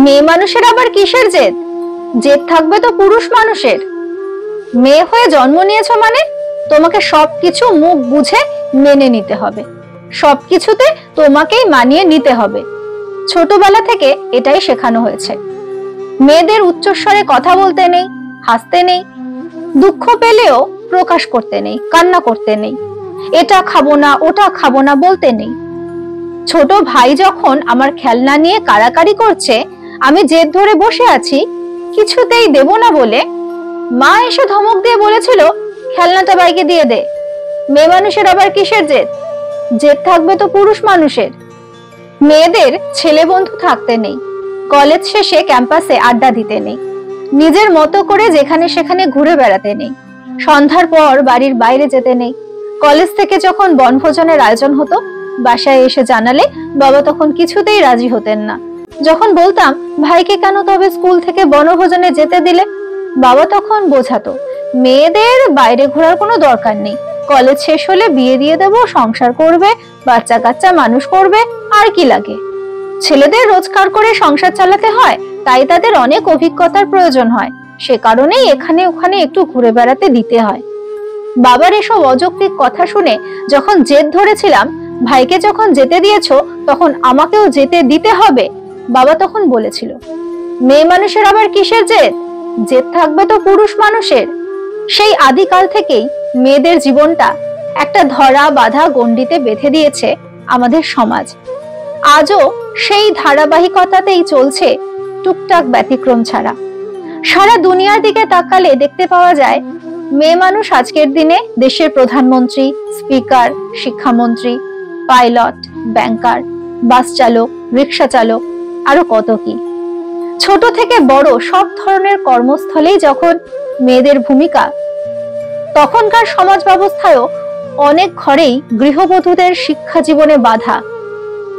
মেয়ে মানুষের আবার কিসের জেদ? জেদ থাকবে তো পুরুষ মানুষের। মেয়ে হয়ে জন্ম নিয়েছো মানে তোমাকে সবকিছু মুখ বুঝে মেনে নিতে হবে, সবকিছুতে তোমাকেই মানিয়ে নিতে হবে। ছোটবেলা থেকে এটাই শেখানো হয়েছে। মেয়েদের উচ্চস্বরে কথা বলতে নেই, হাসতে নেই, দুঃখ পেলেও প্রকাশ করতে নেই, কান্না করতে নেই, এটা খাবো না ওটা খাবো না বলতে নেই। ছোট ভাই যখন আমার খেলনা নিয়ে কাড়াকাড়ি করছে, আমি জেদ ধরে বসে আছি কিছুতেই দেব না বলে, মা এসে ধমক দিয়ে বলেছিল খেলনাটা ভাইকে দিয়ে দে। মেয়ে মানুষের আবার কিসের জেদ? জেদ থাকবে তো পুরুষ মানুষের। মেয়েদের ছেলে বন্ধু থাকতে নেই, কলেজ শেষে ক্যাম্পাসে আড্ডা দিতে নেই, নিজের মতো করে যেখানে সেখানে ঘুরে বেড়াতে নেই, সন্ধ্যার পর বাড়ির বাইরে যেতে নেই। কলেজ থেকে যখন বনভোজনের আয়োজন হতো, বাসায় এসে জানালে বাবা তখন কিছুতেই রাজি হতেন না। যখন বলতাম ভাইকে কেন তবে স্কুল থেকে বনভোজনে যেতে দিলে, বাবা তখন বোঝাতো মেয়েদের বাইরে ঘোরার কোনো দরকার নেই, কলেজ শেষ হলে বিয়ে দিয়ে দেবো, সংসার করবে, বাচ্চা কাচ্চা মানুষ করবে, আর কি লাগে। ছেলেদের রোজগার করে সংসার চালাতে হয়, তাই তাদের অনেক অভিজ্ঞতার প্রয়োজন হয়, সে কারণেই এখানে ওখানে একটু ঘুরে বেড়াতে দিতে হয়। বাবার এসব অযৌক্তিক কথা শুনে যখন জেদ ধরেছিলাম, ভাইকে যখন যেতে দিয়েছো তখন আমাকেও যেতে দিতে হবে, বাবা তখন বলেছিল মেয়ে মানুষের আবার কিসের জেদ? জেদ থাকবে তো পুরুষ মানুষের। সেই আদিকাল থেকেই মেয়েদের জীবনটা একটা ধরা বাঁধা গণ্ডিতে বেঁধে দিয়েছে আমাদের সমাজ। আজও সেই ধারাবাহিকতাতেই চলছে, টুকটাক ব্যতিক্রম ছাড়া। সারা দুনিয়ার দিকে তাকালে দেখতে পাওয়া যায় মেয়ে মানুষ আজকের দিনে দেশের প্রধানমন্ত্রী, স্পিকার, শিক্ষামন্ত্রী, পাইলট, ব্যাংকার, বাস চালক, রিক্সা চালক, আরো কত কি। ছোট থেকে বড় সব ধরনের কর্মস্থলেই যখন মেয়েদের ভূমিকা, তখনকার সমাজ ব্যবস্থায়ও অনেক ঘরেই গৃহবধূদের শিক্ষা জীবনে বাধা।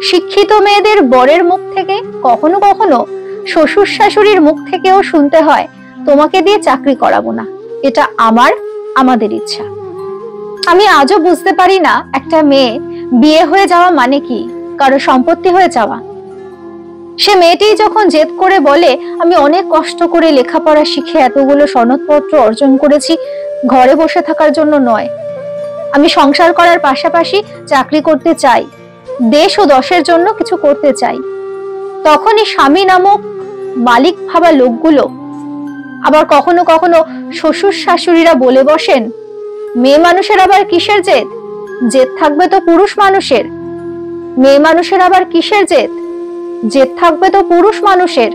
শিক্ষিত মেয়েদের বরের মুখ থেকে, কখনো কখনো শ্বশুর শাশুড়ির মুখ থেকেও শুনতে হয় তোমাকে দিয়ে চাকরি করাবো না, এটা আমাদের ইচ্ছা। আমি আজও বুঝতে পারি না একটা মেয়ে বিয়ে হয়ে যাওয়া মানে কি, কারো সম্পত্তি হয়ে যাওয়া। সে মেয়েটি যখন জেদ করে বলে আমি অনেক কষ্ট করে লেখাপড়া শিখে এতগুলো সনদপত্র অর্জন করেছি, ঘরে বসে থাকার জন্য নয়, আমি সংসার করার পাশাপাশি চাকরি করতে চাই, দেশ ও দশের জন্য কিছু করতে চাই, তখনই স্বামী নামক মালিক ভাবা লোকগুলো, আবার কখনো কখনো শ্বশুর শাশুড়িরা বলে বসেন মেয়ে মানুষের আবার কিসের জেদ? জেদ থাকবে তো পুরুষ মানুষের। মেয়ে মানুষের আবার কিসের জেদ? জেদ থাকবে তো পুরুষ মানুষের।